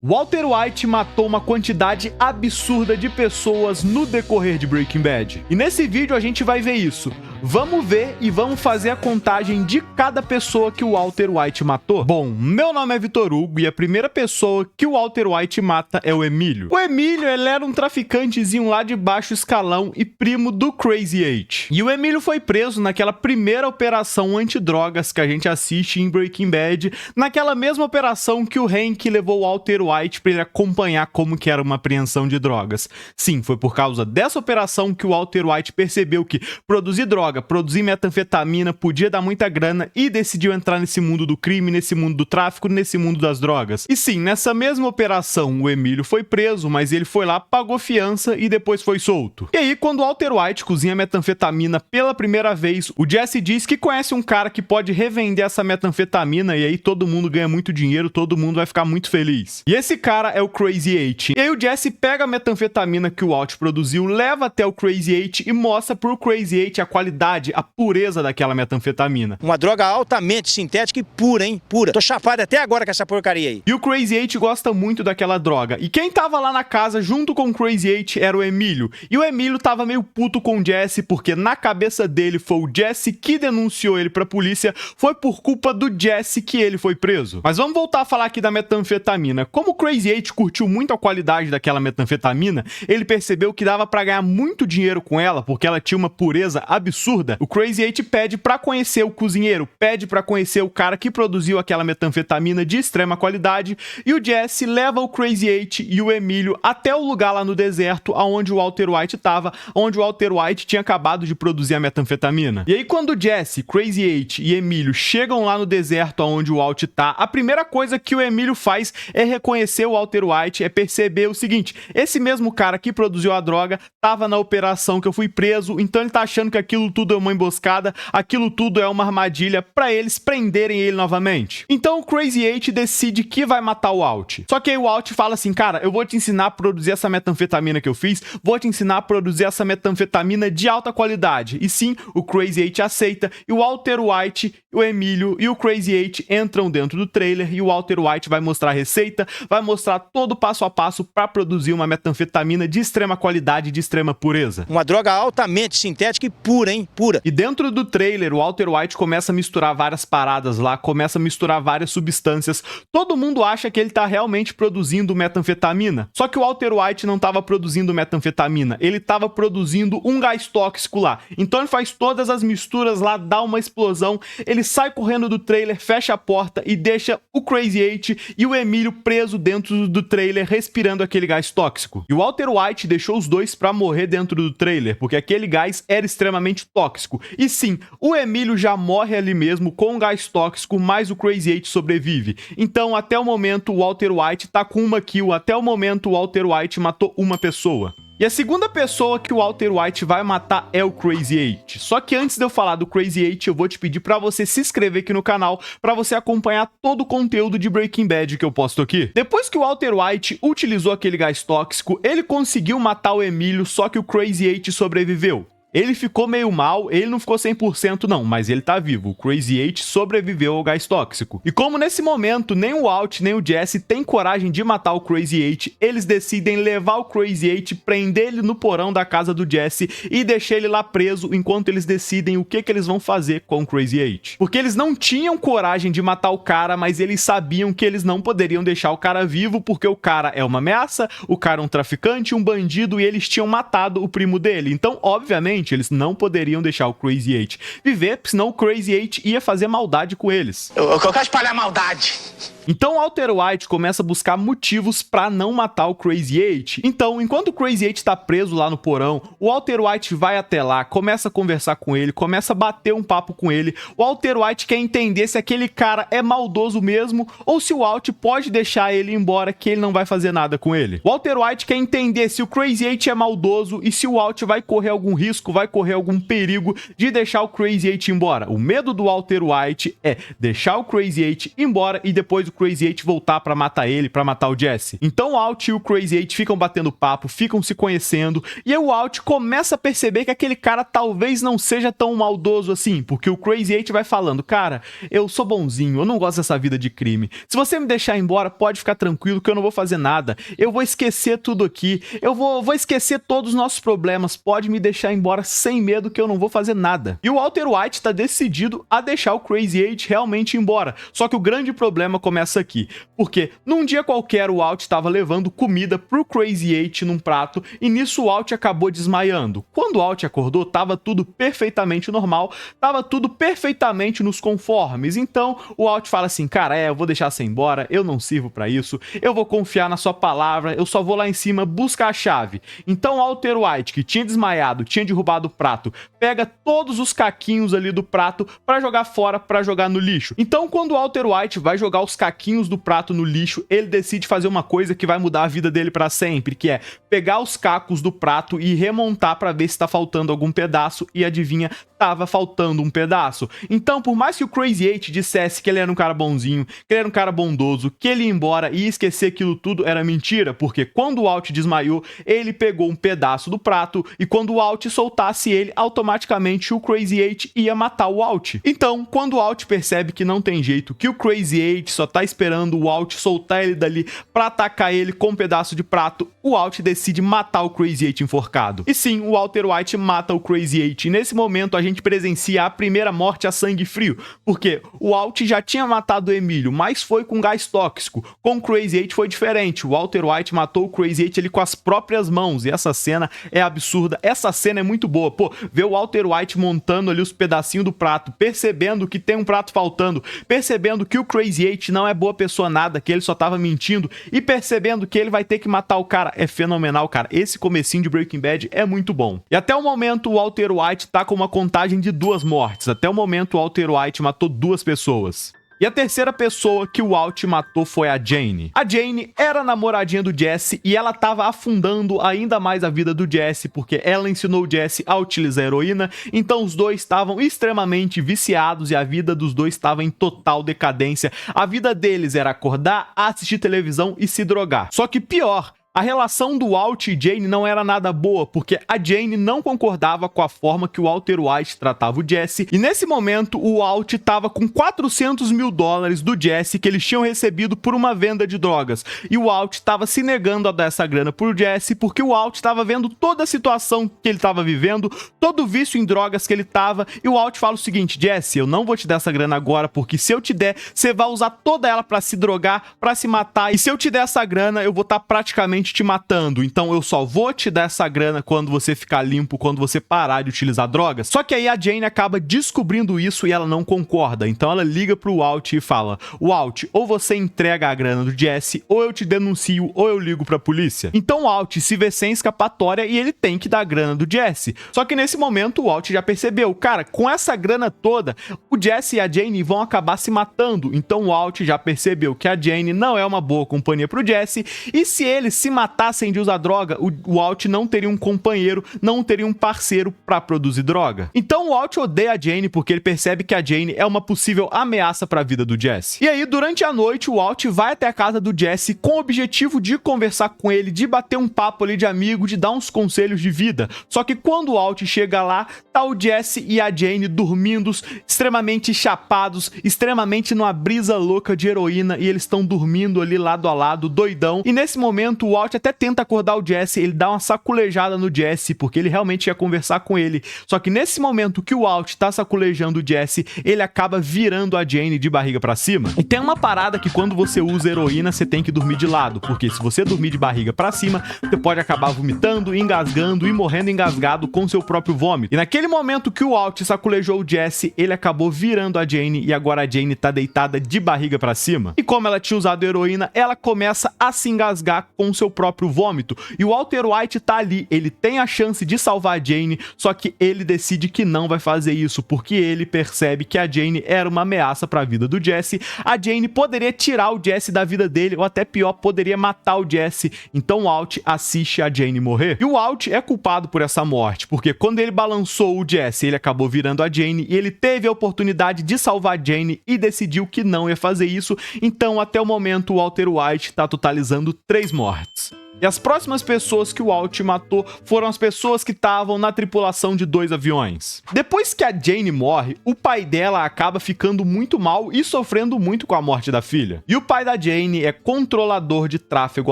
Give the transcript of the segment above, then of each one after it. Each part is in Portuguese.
Walter White matou uma quantidade absurda de pessoas no decorrer de Breaking Bad. E nesse vídeo a gente vai ver isso. Vamos ver e vamos fazer a contagem de cada pessoa que o Walter White matou. Bom, meu nome é Vitor Hugo e a primeira pessoa que o Walter White mata é o Emílio. O Emílio, ele era um traficantezinho lá de baixo escalão e primo do Crazy 8. E o Emílio foi preso naquela primeira operação antidrogas que a gente assiste em Breaking Bad, naquela mesma operação que o Hank levou o Walter White para ele acompanhar como que era uma apreensão de drogas. Sim, foi por causa dessa operação que o Walter White percebeu que produzir droga, produzir metanfetamina podia dar muita grana e decidiu entrar nesse mundo do crime, nesse mundo do tráfico, nesse mundo das drogas. E sim, nessa mesma operação o Emílio foi preso, mas ele foi lá, pagou fiança e depois foi solto. E aí, quando o Walter White cozinha metanfetamina pela primeira vez, o Jesse diz que conhece um cara que pode revender essa metanfetamina e aí todo mundo ganha muito dinheiro, todo mundo vai ficar muito feliz. E esse cara é o Crazy 8. E aí o Jesse pega a metanfetamina que o Walt produziu, leva até o Crazy 8 e mostra pro Crazy 8 a qualidade, a pureza daquela metanfetamina. Uma droga altamente sintética e pura, hein? Pura. Tô chapado até agora com essa porcaria aí. E o Crazy 8 gosta muito daquela droga. E quem tava lá na casa junto com o Crazy 8 era o Emílio. E o Emílio tava meio puto com o Jesse, porque na cabeça dele foi o Jesse que denunciou ele pra polícia, foi por culpa do Jesse que ele foi preso. Mas vamos voltar a falar aqui da metanfetamina. Como o Crazy 8 curtiu muito a qualidade daquela metanfetamina, ele percebeu que dava pra ganhar muito dinheiro com ela, porque ela tinha uma pureza absurda. O Crazy 8 pede pra conhecer o cozinheiro, pede pra conhecer o cara que produziu aquela metanfetamina de extrema qualidade, e o Jesse leva o Crazy 8 e o Emílio até o lugar lá no deserto onde o Walter White tava, onde o Walter White tinha acabado de produzir a metanfetamina. E aí quando o Jesse, Crazy 8 e Emílio chegam lá no deserto onde o Walt tá, a primeira coisa que o Emílio faz é reconhecer o Walter White, é perceber o seguinte: esse mesmo cara que produziu a droga tava na operação que eu fui preso, então ele tá achando que aquilo tudo é uma emboscada, aquilo tudo é uma armadilha pra eles prenderem ele novamente. Então o Crazy 8 decide que vai matar o Walt. Só que aí o Walt fala assim: cara, eu vou te ensinar a produzir essa metanfetamina que eu fiz, vou te ensinar a produzir essa metanfetamina de alta qualidade. E sim, o Crazy 8 aceita, e o Walter White, o Emílio e o Crazy 8 entram dentro do trailer, e o Walter White vai mostrar a receita, vai mostrar todo o passo a passo para produzir uma metanfetamina de extrema qualidade, de extrema pureza. Uma droga altamente sintética e pura, hein? Pura. E dentro do trailer, o Walter White começa a misturar várias paradas lá, começa a misturar várias substâncias. Todo mundo acha que ele tá realmente produzindo metanfetamina. Só que o Walter White não tava produzindo metanfetamina, ele tava produzindo um gás tóxico lá. Então ele faz todas as misturas lá, dá uma explosão, ele sai correndo do trailer, fecha a porta e deixa o Crazy 8 e o Emílio preso dentro do trailer, respirando aquele gás tóxico. E o Walter White deixou os dois pra morrer dentro do trailer, porque aquele gás era extremamente tóxico. E sim, o Emílio já morre ali mesmo com o gás tóxico, mas o Crazy 8 sobrevive. Então, até o momento, o Walter White tá com uma kill, até o momento o Walter White matou uma pessoa. E a segunda pessoa que o Walter White vai matar é o Crazy 8. Só que antes de eu falar do Crazy 8, eu vou te pedir pra você se inscrever aqui no canal, pra você acompanhar todo o conteúdo de Breaking Bad que eu posto aqui. Depois que o Walter White utilizou aquele gás tóxico, ele conseguiu matar o Emílio, só que o Crazy 8 sobreviveu. Ele ficou meio mal, ele não ficou 100% não, mas ele tá vivo. O Crazy 8 sobreviveu ao gás tóxico. E como nesse momento nem o Walt nem o Jesse têm coragem de matar o Crazy 8, eles decidem levar o Crazy 8, prender ele no porão da casa do Jesse e deixar ele lá preso enquanto eles decidem o que eles vão fazer com o Crazy 8. Porque eles não tinham coragem de matar o cara, mas eles sabiam que eles não poderiam deixar o cara vivo porque o cara é uma ameaça, o cara é um traficante, um bandido e eles tinham matado o primo dele. Então, obviamente, eles não poderiam deixar o Crazy 8 viver, senão o Crazy 8 ia fazer maldade com eles. Eu quero espalhar maldade. Então o Walter White começa a buscar motivos pra não matar o Crazy 8. Então, enquanto o Crazy 8 tá preso lá no porão, o Walter White vai até lá, começa a conversar com ele, começa a bater um papo com ele. O Walter White quer entender se aquele cara é maldoso mesmo ou se o Walt pode deixar ele embora, que ele não vai fazer nada com ele. O Walter White quer entender se o Crazy 8 é maldoso e se o Walt vai correr algum risco risco, vai correr algum perigo de deixar o Crazy 8 embora. O medo do Walter White é deixar o Crazy 8 embora e depois o Crazy 8 voltar pra matar ele, pra matar o Jesse. Então o Walt e o Crazy 8 ficam batendo papo, ficam se conhecendo, e aí o Walt começa a perceber que aquele cara talvez não seja tão maldoso assim, porque o Crazy 8 vai falando, cara, eu sou bonzinho, eu não gosto dessa vida de crime. Se você me deixar embora, pode ficar tranquilo que eu não vou fazer nada. Eu vou esquecer tudo aqui, eu vou esquecer todos os nossos problemas, pode me deixar embora sem medo que eu não vou fazer nada. E o Walter White tá decidido a deixar o Crazy 8 realmente embora. Só que o grande problema começa aqui, porque num dia qualquer o Walt estava levando comida pro Crazy 8 num prato e nisso o Walt acabou desmaiando. Quando o Walt acordou, tava tudo perfeitamente normal, tava tudo perfeitamente nos conformes. Então o Walt fala assim, cara, eu vou deixar você embora, eu não sirvo pra isso, eu vou confiar na sua palavra, eu só vou lá em cima buscar a chave. Então o Walter White, que tinha desmaiado, tinha derrubado o prato, pega todos os caquinhos ali do prato pra jogar fora, pra jogar no lixo. Então quando o Walter White vai jogar os caquinhos do prato no lixo, ele decide fazer uma coisa que vai mudar a vida dele pra sempre, que é pegar os cacos do prato e remontar pra ver se tá faltando algum pedaço, e adivinha, tava faltando um pedaço. Então, por mais que o Crazy 8 dissesse que ele era um cara bonzinho, que ele era um cara bondoso, que ele ia embora e ia esquecer aquilo tudo, era mentira, porque quando o Walt desmaiou, ele pegou um pedaço do prato e quando o Walt soltasse ele, automaticamente o Crazy 8 ia matar o Walt. Então, quando o Walt percebe que não tem jeito, que o Crazy 8 só tá esperando o Walt soltar ele dali pra atacar ele com um pedaço de prato, o Walt decide matar o Crazy 8 enforcado. E sim, o Walter White mata o Crazy 8 e nesse momento a gente presencia a primeira morte a sangue frio, porque o Walt já tinha matado o Emílio, mas foi com gás tóxico. Com o Crazy 8 foi diferente, o Walter White matou o Crazy 8 ali com as próprias mãos, e essa cena é absurda, essa cena é muito boa, pô, ver o Walter White montando ali os pedacinhos do prato, percebendo que tem um prato faltando, percebendo que o Crazy 8 não é boa pessoa nada, que ele só tava mentindo, e percebendo que ele vai ter que matar o cara, é fenomenal, cara, esse comecinho de Breaking Bad é muito bom. E até o momento o Walter White tá com uma contagem de 2 mortes, até o momento o Walter White matou 2 pessoas. E a terceira pessoa que o Walt matou foi a Jane. A Jane era a namoradinha do Jesse e ela tava afundando ainda mais a vida do Jesse, porque ela ensinou o Jesse a utilizar heroína, então os dois estavam extremamente viciados e a vida dos dois estava em total decadência. A vida deles era acordar, assistir televisão e se drogar. Só que pior, a relação do Walt e Jane não era nada boa, porque a Jane não concordava com a forma que o Walter White tratava o Jesse, e nesse momento o Walt estava com $400 mil do Jesse que eles tinham recebido por uma venda de drogas, e o Walt estava se negando a dar essa grana pro Jesse, porque o Walt estava vendo toda a situação que ele estava vivendo, todo o vício em drogas que ele estava, e o Walt fala o seguinte, Jesse, eu não vou te dar essa grana agora, porque se eu te der, você vai usar toda ela pra se drogar, pra se matar, e se eu te der essa grana, eu vou estar praticamente te matando, então eu só vou te dar essa grana quando você ficar limpo, quando você parar de utilizar drogas. Só que aí a Jane acaba descobrindo isso e ela não concorda, então ela liga pro Walt e fala, Walt, ou você entrega a grana do Jesse, ou eu te denuncio, ou eu ligo pra polícia. Então o Walt se vê sem escapatória e ele tem que dar a grana do Jesse. Só que nesse momento o Walt já percebeu, cara, com essa grana toda, o Jesse e a Jane vão acabar se matando, então o Walt já percebeu que a Jane não é uma boa companhia pro Jesse, e se eles se matassem de usar droga, o Walt não teria um companheiro, não teria um parceiro pra produzir droga. Então o Walt odeia a Jane porque ele percebe que a Jane é uma possível ameaça pra vida do Jesse. E aí, durante a noite, o Walt vai até a casa do Jesse com o objetivo de conversar com ele, de bater um papo ali de amigo, de dar uns conselhos de vida. Só que quando o Walt chega lá, tá o Jesse e a Jane dormindo, extremamente chapados, extremamente numa brisa louca de heroína, e eles estão dormindo ali lado a lado, doidão. E nesse momento, o Walt até tenta acordar o Jesse, ele dá uma saculejada no Jesse, porque ele realmente ia conversar com ele. Só que nesse momento que o Walt tá saculejando o Jesse, ele acaba virando a Jane de barriga pra cima. E tem uma parada que quando você usa heroína, você tem que dormir de lado, porque se você dormir de barriga pra cima, você pode acabar vomitando, engasgando e morrendo engasgado com seu próprio vômito. E naquele momento que o Walt saculejou o Jesse, ele acabou virando a Jane e agora a Jane tá deitada de barriga pra cima. E como ela tinha usado heroína, ela começa a se engasgar com seu seu próprio vômito. E o Walter White tá ali, ele tem a chance de salvar a Jane, só que ele decide que não vai fazer isso, porque ele percebe que a Jane era uma ameaça para a vida do Jesse. A Jane poderia tirar o Jesse da vida dele, ou até pior, poderia matar o Jesse. Então o Walt assiste a Jane morrer. E o Walt é culpado por essa morte, porque quando ele balançou o Jesse, ele acabou virando a Jane, e ele teve a oportunidade de salvar a Jane e decidiu que não ia fazer isso. Então até o momento o Walter White está totalizando 3 mortes. E as próximas pessoas que o Walt matou foram as pessoas que estavam na tripulação de 2 aviões. Depois que a Jane morre, o pai dela acaba ficando muito mal e sofrendo muito com a morte da filha. E o pai da Jane é controlador de tráfego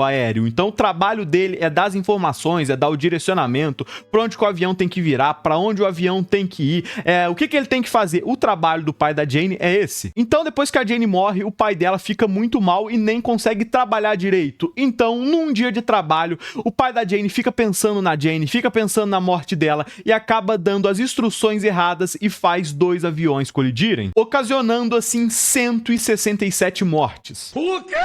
aéreo, então o trabalho dele é dar as informações, é dar o direcionamento, para onde que o avião tem que virar, para onde o avião tem que ir, o que ele tem que fazer. O trabalho do pai da Jane é esse. Então depois que a Jane morre, o pai dela fica muito mal e nem consegue trabalhar direito. Então num dia de trabalho, o pai da Jane fica pensando na Jane, fica pensando na morte dela e acaba dando as instruções erradas e faz 2 aviões colidirem, ocasionando assim 167 mortes. O quê?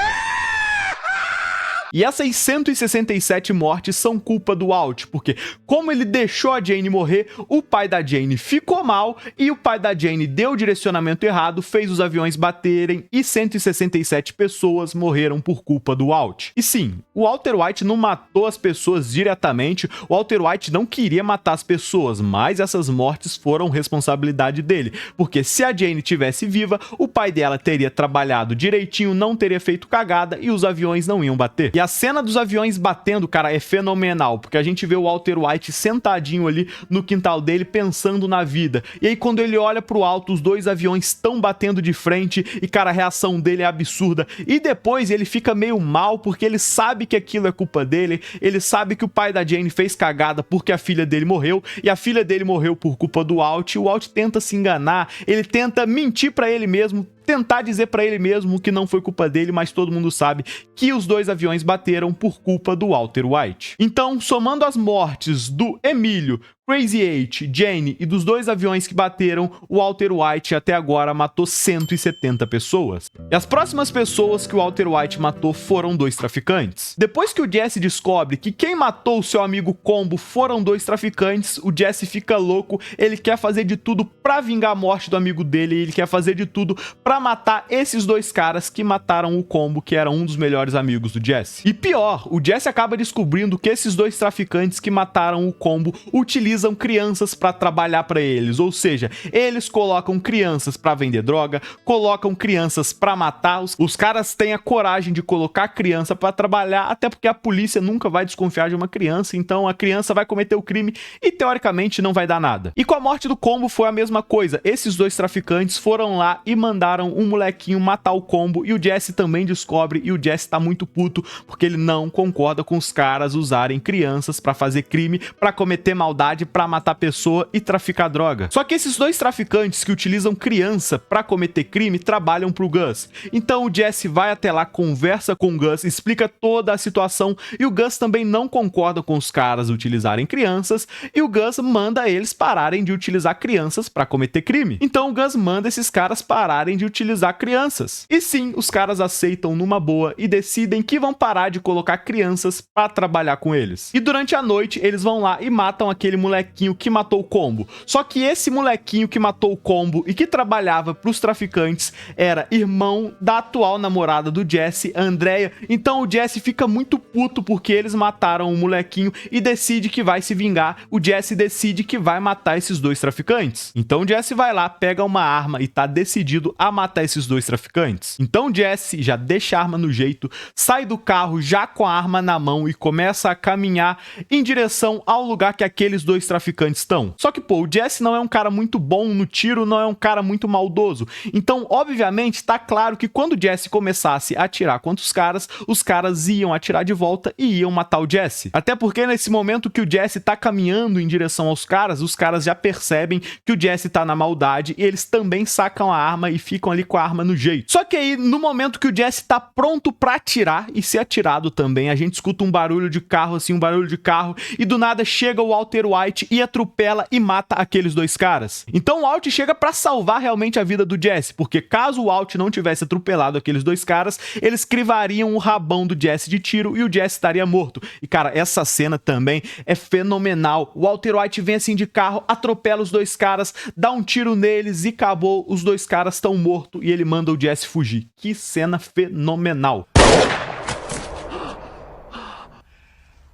E essas 167 mortes são culpa do Walt, porque como ele deixou a Jane morrer, o pai da Jane ficou mal e o pai da Jane deu o direcionamento errado, fez os aviões baterem e 167 pessoas morreram por culpa do Walt. E sim, o Walter White não matou as pessoas diretamente, o Walter White não queria matar as pessoas, mas essas mortes foram responsabilidade dele, porque se a Jane tivesse viva, o pai dela teria trabalhado direitinho, não teria feito cagada e os aviões não iam bater. E a cena dos aviões batendo, cara, é fenomenal, porque a gente vê o Walter White sentadinho ali no quintal dele, pensando na vida. E aí quando ele olha pro alto, os 2 aviões estão batendo de frente e, cara, a reação dele é absurda. E depois ele fica meio mal, porque ele sabe que aquilo é culpa dele, ele sabe que o pai da Jane fez cagada porque a filha dele morreu, e a filha dele morreu por culpa do Walt, e o Walt tenta se enganar, ele tenta mentir pra ele mesmo, tentar dizer pra ele mesmo que não foi culpa dele, mas todo mundo sabe que os 2 aviões bateram por culpa do Walter White. Então, somando as mortes do Emílio, Crazy 8, Jane e dos 2 aviões que bateram, o Walter White até agora matou 170 pessoas. E as próximas pessoas que o Walter White matou foram 2 traficantes. Depois que o Jesse descobre que quem matou o seu amigo Combo foram 2 traficantes, o Jesse fica louco, ele quer fazer de tudo pra vingar a morte do amigo dele, ele quer fazer de tudo pra matar esses 2 caras que mataram o Combo, que era um dos melhores amigos do Jesse. E pior, o Jesse acaba descobrindo que esses 2 traficantes que mataram o Combo utilizam crianças para trabalhar para eles, ou seja, eles colocam crianças para vender droga, colocam crianças para matar. Os caras têm a coragem de colocar criança para trabalhar, até porque a polícia nunca vai desconfiar de uma criança, então a criança vai cometer o crime e teoricamente não vai dar nada. E com a morte do Combo foi a mesma coisa, esses 2 traficantes foram lá e mandaram um molequinho matar o Combo, e o Jesse também descobre, e o Jesse tá muito puto porque ele não concorda com os caras usarem crianças para fazer crime, para cometer maldade, pra matar pessoa e traficar droga. Só que esses 2 traficantes que utilizam criança pra cometer crime trabalham pro Gus. Então o Jesse vai até lá, conversa com o Gus, explica toda a situação, e o Gus também não concorda com os caras utilizarem crianças, e o Gus manda eles pararem de utilizar crianças pra cometer crime. Então o Gus manda esses caras pararem de utilizar crianças. E sim, os caras aceitam numa boa e decidem que vão parar de colocar crianças pra trabalhar com eles. E durante a noite eles vão lá e matam aquele molequinho que matou o Combo. Só que esse molequinho que matou o Combo e que trabalhava pros traficantes era irmão da atual namorada do Jesse, a Andrea. Então o Jesse fica muito puto porque eles mataram o molequinho e decide que vai se vingar. O Jesse decide que vai matar esses 2 traficantes. Então o Jesse vai lá, pega uma arma e tá decidido a matar esses 2 traficantes. Então o Jesse já deixa a arma no jeito, sai do carro já com a arma na mão e começa a caminhar em direção ao lugar que aqueles 2 traficantes estão. Só que, pô, o Jesse não é um cara muito bom no tiro, não é um cara muito maldoso. Então, obviamente, tá claro que quando o Jesse começasse a atirar contra os caras iam atirar de volta e iam matar o Jesse. Até porque nesse momento que o Jesse tá caminhando em direção aos caras, os caras já percebem que o Jesse tá na maldade e eles também sacam a arma e ficam ali com a arma no jeito. Só que aí, no momento que o Jesse tá pronto pra atirar e ser atirado também, a gente escuta um barulho de carro, assim, um barulho de carro, e do nada chega o Walter White White e atropela e mata aqueles dois caras. Então o Walt chega pra salvar realmente a vida do Jesse, porque caso o Walt não tivesse atropelado aqueles dois caras, eles crivariam o rabão do Jesse de tiro e o Jesse estaria morto. E cara, essa cena também é fenomenal. O Walter White vem assim de carro, atropela os dois caras, dá um tiro neles e acabou, os dois caras estão mortos e ele manda o Jesse fugir. Que cena fenomenal.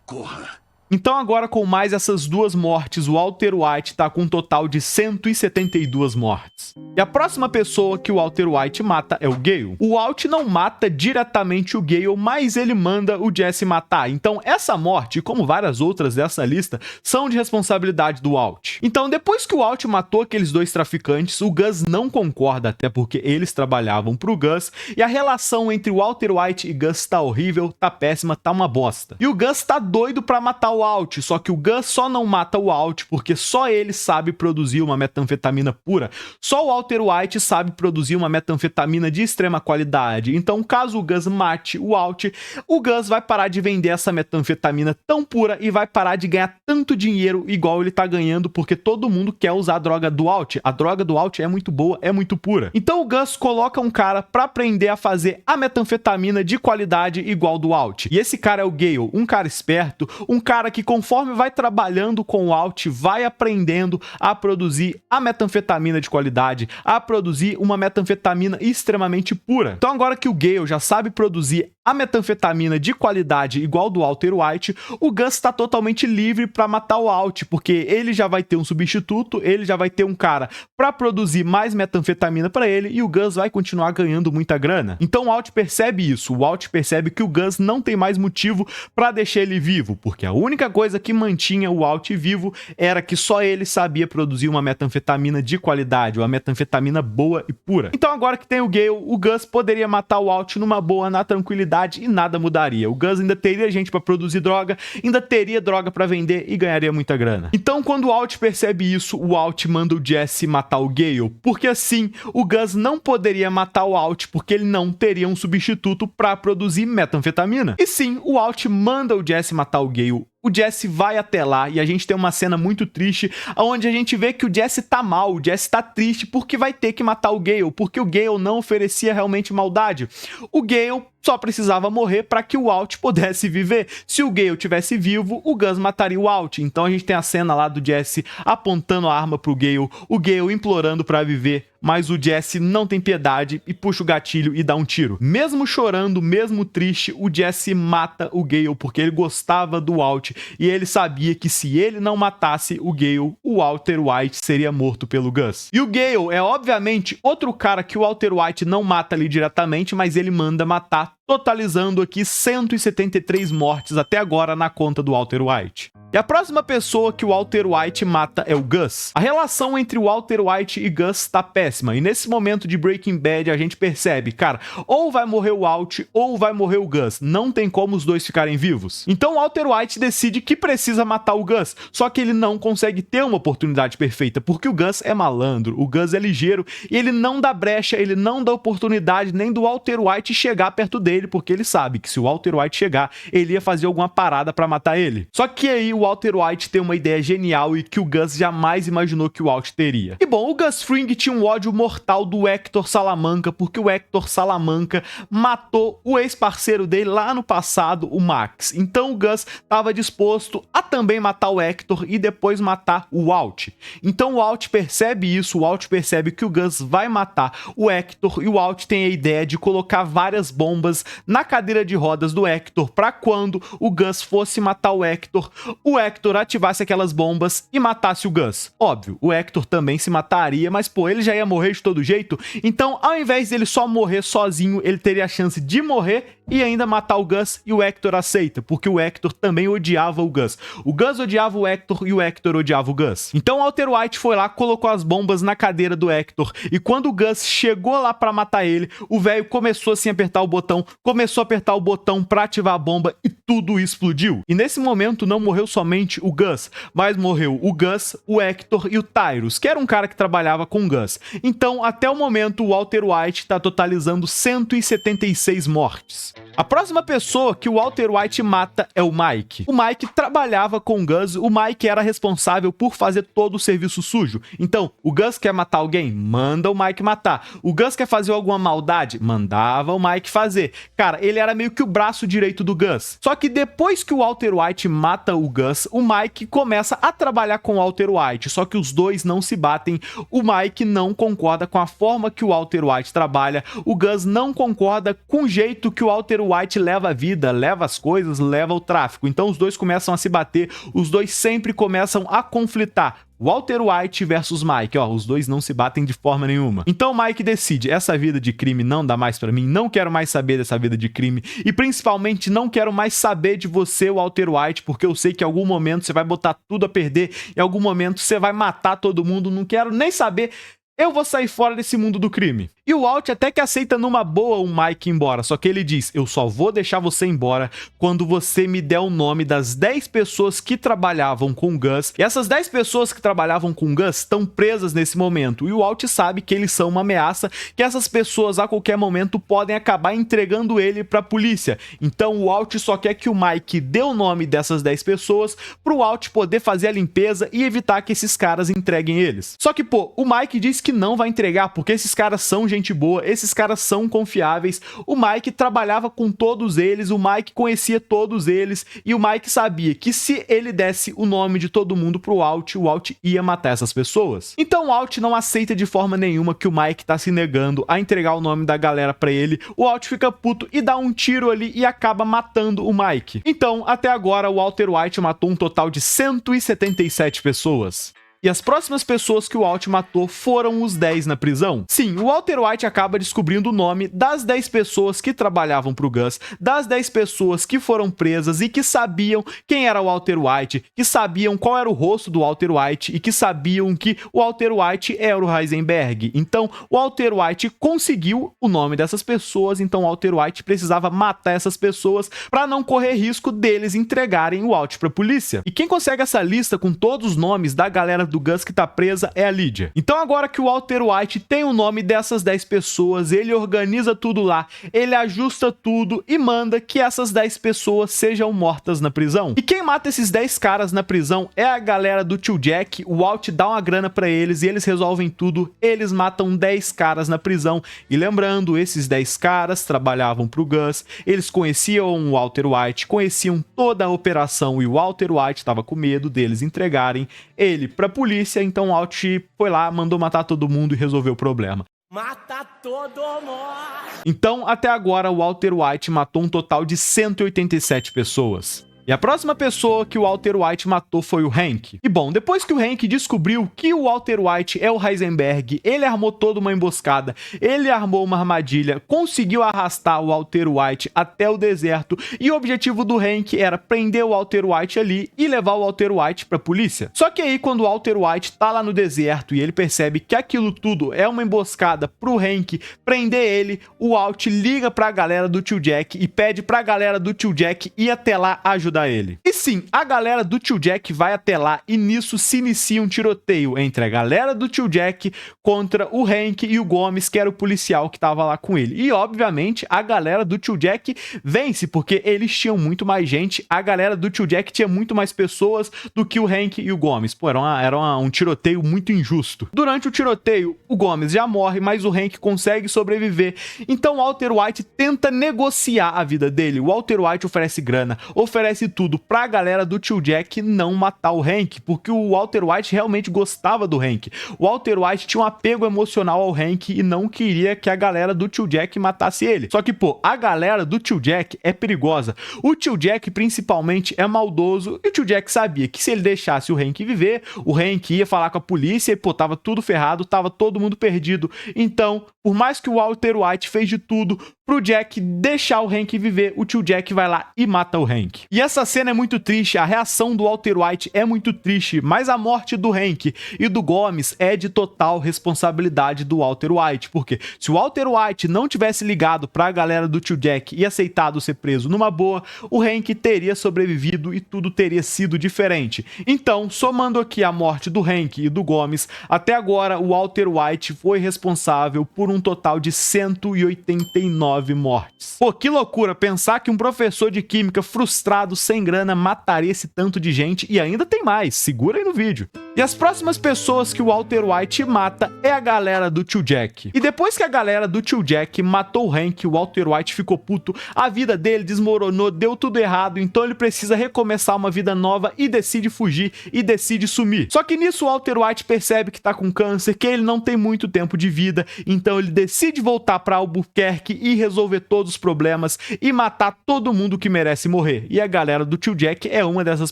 Corra. Então agora com mais essas duas mortes, o Walter White tá com um total de 172 mortes. E a próxima pessoa que o Walter White mata é o Gale. O Walt não mata diretamente o Gale, mas ele manda o Jesse matar. Então essa morte, como várias outras dessa lista, são de responsabilidade do Walt. Então depois que o Walt matou aqueles dois traficantes, o Gus não concorda, até porque eles trabalhavam pro Gus, e a relação entre o Walter White e Gus tá horrível, tá péssima, tá uma bosta. E o Gus tá doido pra matar o Walt, só que o Gus só não mata o Walt porque só ele sabe produzir uma metanfetamina pura. Só o Walter White sabe produzir uma metanfetamina de extrema qualidade. Então, caso o Gus mate o Walt, o Gus vai parar de vender essa metanfetamina tão pura e vai parar de ganhar tanto dinheiro igual ele tá ganhando, porque todo mundo quer usar a droga do Walt. A droga do Walt é muito boa, é muito pura. Então o Gus coloca um cara pra aprender a fazer a metanfetamina de qualidade igual do Walt. E esse cara é o Gale, um cara esperto, um cara que conforme vai trabalhando com o Walt, vai aprendendo a produzir a metanfetamina de qualidade, a produzir uma metanfetamina extremamente pura. Então agora que o Gale já sabe produzir a metanfetamina de qualidade igual do Walter White, o Gus está totalmente livre para matar o Walt, porque ele já vai ter um substituto, ele já vai ter um cara para produzir mais metanfetamina para ele e o Gus vai continuar ganhando muita grana. Então o Walt percebe isso, o Walt percebe que o Gus não tem mais motivo para deixar ele vivo, porque a única coisa que mantinha o Walt vivo era que só ele sabia produzir uma metanfetamina de qualidade, uma metanfetamina boa e pura. Então agora que tem o Gale, o Gus poderia matar o Walt numa boa, na tranquilidade e nada mudaria. O Gus ainda teria gente para produzir droga, ainda teria droga para vender e ganharia muita grana. Então quando o Walt percebe isso, o Walt manda o Jesse matar o Gale, porque assim o Gus não poderia matar o Walt porque ele não teria um substituto para produzir metanfetamina. E sim, o Walt manda o Jesse matar o Gale. O Jesse vai até lá e a gente tem uma cena muito triste, onde a gente vê que o Jesse tá mal, o Jesse tá triste porque vai ter que matar o Gale, porque o Gale não oferecia realmente maldade. O Gale só precisava morrer para que o Walt pudesse viver. Se o Gale tivesse vivo, o Gus mataria o Walt. Então a gente tem a cena lá do Jesse apontando a arma pro Gale, o Gale implorando para viver, mas o Jesse não tem piedade e puxa o gatilho e dá um tiro. Mesmo chorando, mesmo triste, o Jesse mata o Gale porque ele gostava do Walt e ele sabia que se ele não matasse o Gale, o Walter White seria morto pelo Gus. E o Gale é obviamente outro cara que o Walter White não mata ali diretamente, mas ele manda matar, totalizando aqui 173 mortes até agora na conta do Walter White. E a próxima pessoa que o Walter White mata é o Gus. A relação entre o Walter White e Gus tá péssima, e nesse momento de Breaking Bad a gente percebe, cara, ou vai morrer o Walt ou vai morrer o Gus, não tem como os dois ficarem vivos. Então o Walter White decide que precisa matar o Gus, só que ele não consegue ter uma oportunidade perfeita, porque o Gus é malandro, o Gus é ligeiro, e ele não dá brecha, ele não dá oportunidade nem do Walter White chegar perto dele, porque ele sabe que se o Walter White chegar, ele ia fazer alguma parada pra matar ele. Só que aí o Walter White tem uma ideia genial e que o Gus jamais imaginou que o Walt teria. E bom, o Gus Fring tinha um ódio mortal do Hector Salamanca, porque o Hector Salamanca matou o ex-parceiro dele lá no passado, o Max. Então o Gus estava disposto a também matar o Hector e depois matar o Walt. Então o Walt percebe isso, o Walt percebe que o Gus vai matar o Hector e o Walt tem a ideia de colocar várias bombas na cadeira de rodas do Hector para quando o Gus fosse matar o Hector ativasse aquelas bombas e matasse o Gus. Óbvio, o Hector também se mataria, mas pô, ele já ia morrer de todo jeito, então ao invés dele só morrer sozinho, ele teria a chance de morrer e ainda matar o Gus, e o Hector aceita, porque o Hector também odiava o Gus. O Gus odiava o Hector e o Hector odiava o Gus. Então o Walter White foi lá, colocou as bombas na cadeira do Hector, e quando o Gus chegou lá pra matar ele, o velho começou assim a apertar o botão, começou a apertar o botão pra ativar a bomba e tudo explodiu. E nesse momento não morreu só somente o Gus, mas morreu o Gus, o Hector e o Tyrus, que era um cara que trabalhava com o Gus. Então, até o momento, o Walter White está totalizando 176 mortes. A próxima pessoa que o Walter White mata é o Mike. O Mike trabalhava com o Gus, o Mike era responsável por fazer todo o serviço sujo. Então, o Gus quer matar alguém? Manda o Mike matar. O Gus quer fazer alguma maldade? Mandava o Mike fazer. Cara, ele era meio que o braço direito do Gus. Só que depois que o Walter White mata o Gus, o Mike começa a trabalhar com o Walter White, só que os dois não se batem. O Mike não concorda com a forma que o Walter White trabalha, o Gus não concorda com o jeito que o Walter White leva a vida, leva as coisas, leva o tráfico. Então os dois começam a se bater, os dois sempre começam a conflitar. Walter White versus Mike, ó, os dois não se batem de forma nenhuma. Então Mike decide, essa vida de crime não dá mais pra mim, não quero mais saber dessa vida de crime e principalmente não quero mais saber de você, Walter White, porque eu sei que em algum momento você vai botar tudo a perder, em algum momento você vai matar todo mundo, não quero nem saber. Eu vou sair fora desse mundo do crime. E o Walt até que aceita numa boa o Mike ir embora, só que ele diz, eu só vou deixar você embora quando você me der o nome das 10 pessoas que trabalhavam com o Gus. E essas 10 pessoas que trabalhavam com o Gus estão presas nesse momento. E o Walt sabe que eles são uma ameaça, que essas pessoas a qualquer momento podem acabar entregando ele pra polícia. Então o Walt só quer que o Mike dê o nome dessas 10 pessoas pro Walt poder fazer a limpeza e evitar que esses caras entreguem eles. Só que, pô, o Mike diz que não vai entregar, porque esses caras são gente boa, esses caras são confiáveis, o Mike trabalhava com todos eles, o Mike conhecia todos eles, e o Mike sabia que se ele desse o nome de todo mundo pro Walt, o Walt ia matar essas pessoas. Então o Walt não aceita de forma nenhuma que o Mike tá se negando a entregar o nome da galera pra ele, o Walt fica puto e dá um tiro ali e acaba matando o Mike. Então, até agora, o Walter White matou um total de 177 pessoas. E as próximas pessoas que o Walt matou foram os 10 na prisão. Sim, o Walter White acaba descobrindo o nome das 10 pessoas que trabalhavam pro Gus, das 10 pessoas que foram presas e que sabiam quem era o Walter White, que sabiam qual era o rosto do Walter White e que sabiam que o Walter White era o Heisenberg. Então, o Walter White conseguiu o nome dessas pessoas, então o Walter White precisava matar essas pessoas para não correr risco deles entregarem o Walt pra polícia. E quem consegue essa lista com todos os nomes da galera do Gus que tá presa é a Lydia. Então agora que o Walter White tem o nome dessas 10 pessoas, ele organiza tudo lá, ele ajusta tudo e manda que essas 10 pessoas sejam mortas na prisão. E quem mata esses 10 caras na prisão é a galera do tio Jack, o Walt dá uma grana pra eles e eles resolvem tudo, eles matam 10 caras na prisão. E lembrando, esses 10 caras trabalhavam pro Gus, eles conheciam o Walter White, conheciam toda a operação e o Walter White tava com medo deles entregarem ele pra polícia, então o Walt foi lá, mandou matar todo mundo e resolveu o problema. Mata todo mundo! Então, até agora, o Walter White matou um total de 187 pessoas. E a próxima pessoa que o Walter White matou foi o Hank. E bom, depois que o Hank descobriu que o Walter White é o Heisenberg, ele armou toda uma emboscada, ele armou uma armadilha, conseguiu arrastar o Walter White até o deserto e o objetivo do Hank era prender o Walter White ali e levar o Walter White pra polícia. Só que aí, quando o Walter White tá lá no deserto e ele percebe que aquilo tudo é uma emboscada pro Hank prender ele, o Walt liga pra galera do tio Jack e pede pra galera do tio Jack ir até lá ajudar ele. E sim, a galera do tio Jack vai até lá e nisso se inicia um tiroteio entre a galera do tio Jack contra o Hank e o Gomes, que era o policial que tava lá com ele. E obviamente a galera do tio Jack vence, porque eles tinham muito mais gente, a galera do tio Jack tinha muito mais pessoas do que o Hank e o Gomes. Pô, era um tiroteio muito injusto. Durante o tiroteio, o Gomes já morre, mas o Hank consegue sobreviver. Então o Walter White tenta negociar a vida dele. O Walter White oferece grana, oferece tudo pra galera do tio Jack não matar o Hank, porque o Walter White realmente gostava do Hank. O Walter White tinha um apego emocional ao Hank e não queria que a galera do tio Jack matasse ele. Só que, pô, a galera do tio Jack é perigosa. O tio Jack, principalmente, é maldoso e o tio Jack sabia que se ele deixasse o Hank viver, o Hank ia falar com a polícia e, pô, tava tudo ferrado, tava todo mundo perdido. Então, Por mais que o Walter White fez de tudo pro Jack deixar o Hank viver, o tio Jack vai lá e mata o Hank. E essa cena é muito triste, a reação do Walter White é muito triste, mas a morte do Hank e do Gomes é de total responsabilidade do Walter White, porque se o Walter White não tivesse ligado pra galera do tio Jack e aceitado ser preso numa boa, o Hank teria sobrevivido e tudo teria sido diferente. Então, somando aqui a morte do Hank e do Gomes, até agora o Walter White foi responsável por um total de 189 mortes. Pô, que loucura pensar que um professor de química frustrado, sem grana, mataria esse tanto de gente, e ainda tem mais, segura aí no vídeo. E as próximas pessoas que o Walter White mata é a galera do tio Jack. E depois que a galera do tio Jack matou o Hank, o Walter White ficou puto, a vida dele desmoronou, deu tudo errado, então ele precisa recomeçar uma vida nova e decide fugir e decide sumir. Só que nisso o Walter White percebe que tá com câncer, que ele não tem muito tempo de vida, então ele decide voltar pra Albuquerque e resolver todos os problemas e matar todo mundo que merece morrer. E a galera do tio Jack é uma dessas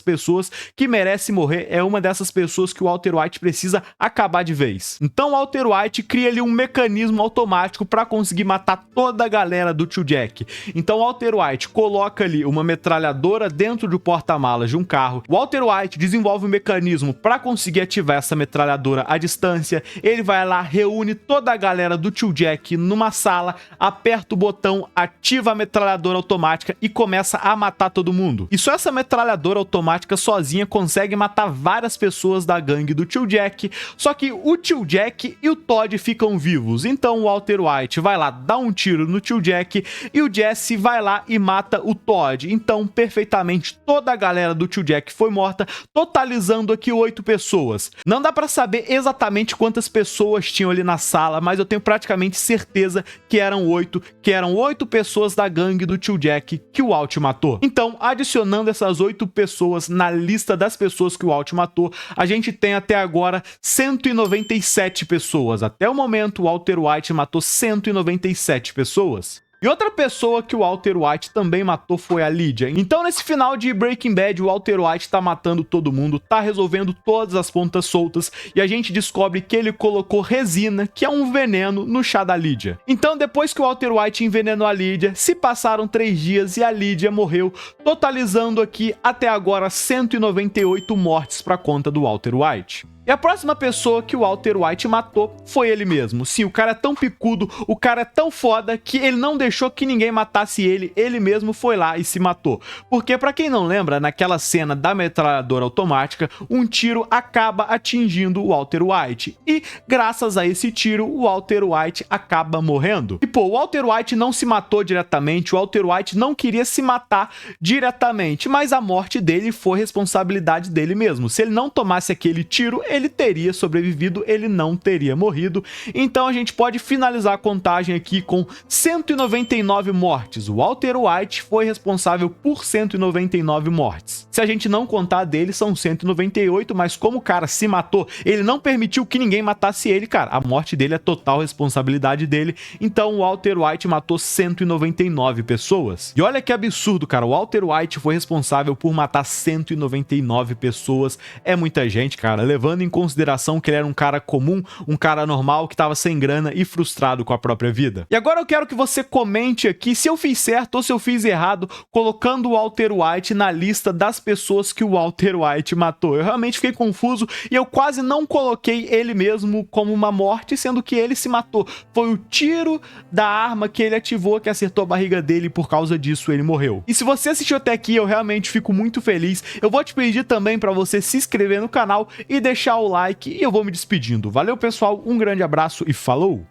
pessoas que merece morrer, é uma dessas pessoas que o Walter White precisa acabar de vez. Então o Walter White cria ali um mecanismo automático para conseguir matar toda a galera do tio Jack. Então o Walter White coloca ali uma metralhadora dentro do porta-malas de um carro. O Walter White desenvolve um mecanismo para conseguir ativar essa metralhadora à distância. Ele vai lá, reúne toda a galera do tio Jack numa sala, aperta o botão, ativa a metralhadora automática e começa a matar todo mundo. E só essa metralhadora automática sozinha consegue matar várias pessoas da gangue do tio Jack, só que o tio Jack e o Todd ficam vivos. Então o Walter White vai lá dar um tiro no tio Jack e o Jesse vai lá e mata o Todd. Então perfeitamente toda a galera do tio Jack foi morta, totalizando aqui 8 pessoas. Não dá pra saber exatamente quantas pessoas tinham ali na sala, mas eu tenho praticamente certeza que eram 8 pessoas da gangue do tio Jack que o Walt matou. Então, adicionando essas 8 pessoas na lista das pessoas que o Walt matou, a gente tem até agora 197 pessoas. Até o momento, o Walter White matou 197 pessoas. E outra pessoa que o Walter White também matou foi a Lydia. Então nesse final de Breaking Bad, o Walter White tá matando todo mundo, tá resolvendo todas as pontas soltas, e a gente descobre que ele colocou resina, que é um veneno, no chá da Lydia. Então depois que o Walter White envenenou a Lydia, se passaram 3 dias e a Lydia morreu, totalizando aqui até agora 198 mortes pra conta do Walter White. E a próxima pessoa que o Walter White matou foi ele mesmo. Sim, o cara é tão picudo, o cara é tão foda que ele não deixou que ninguém matasse ele mesmo foi lá e se matou. Porque, pra quem não lembra, naquela cena da metralhadora automática, um tiro acaba atingindo o Walter White. E, graças a esse tiro, o Walter White acaba morrendo. E, pô, o Walter White não se matou diretamente, o Walter White não queria se matar diretamente, mas a morte dele foi responsabilidade dele mesmo. Se ele não tomasse aquele tiro, ele teria sobrevivido, ele não teria morrido. Então a gente pode finalizar a contagem aqui com 199 mortes. O Walter White foi responsável por 199 mortes. Se a gente não contar dele, são 198, mas como o cara se matou, ele não permitiu que ninguém matasse ele, cara. A morte dele é total responsabilidade dele. Então o Walter White matou 199 pessoas. E olha que absurdo, cara. O Walter White foi responsável por matar 199 pessoas. É muita gente, cara. Levando em consideração que ele era um cara comum, um cara normal que tava sem grana e frustrado com a própria vida. E agora eu quero que você comente aqui se eu fiz certo ou se eu fiz errado colocando o Walter White na lista das pessoas que o Walter White matou. Eu realmente fiquei confuso e eu quase não coloquei ele mesmo como uma morte, sendo que ele se matou. Foi o tiro da arma que ele ativou que acertou a barriga dele e por causa disso ele morreu. E se você assistiu até aqui, eu realmente fico muito feliz. Eu vou te pedir também para você se inscrever no canal e deixar o like, e eu vou me despedindo. Valeu, pessoal, um grande abraço e falou!